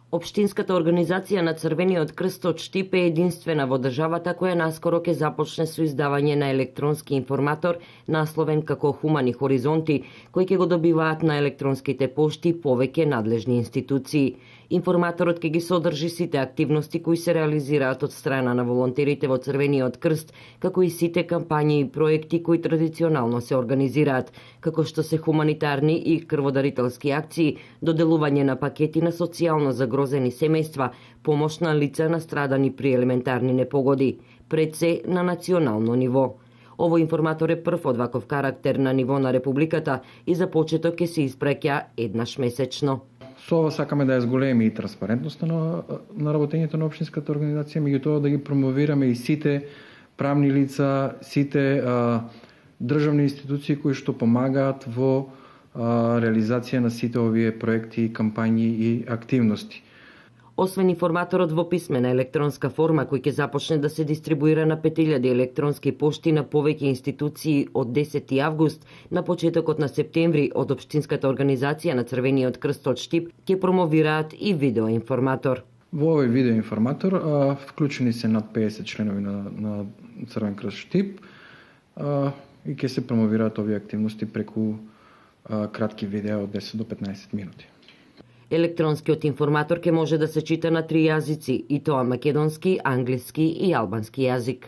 Општинската организација на Црвениот крст од Штип е единствена во државата која наскоро ќе започне со издавање на електронски информатор насловен како Хумани хоризонти, кој ќе го добиваат на електронските пошти повеќе надлежни институции. Информаторот ќе ги содржи сите активности кои се реализираат од страна на волонтерите во Црвениот крст, како и сите кампањи и проекти кои традиционално се организираат, како што се хуманитарни и крводарителски акции, доделување на пакети на социјално загрозени семејства, помош на лица настрадани при елементарни непогоди, пред се на национално ниво. Овој информатор е прв од ваков карактер на ниво на Републиката и за почеток ќе се испраќа еднаш месечно. Со ова сакаме да ја зголеми и транспарентноста на работењето на општинската организација, меѓутоа да ги промовираме и сите правни лица, сите државни институции кои што помагаат во реализација на сите овие проекти, кампањи и активности. Освен информаторот во писмена електронска форма кој ќе започне да се дистрибуира на 5000 електронски пошти на повеќе институции од 10 август, на почетокот на септември од Општинската организација на Црвениот крст од Штип ќе промовираат и видеоинформатор. Во овој видеоинформатор вклучени се над 50 членови на Црвен крст Штип и ќе се промовираат овие активности преку кратки видеа од 10 до 15 минути. Електронскиот информатор ќе може да се чита на 3 јазици, и тоа македонски, англиски и албански јазик.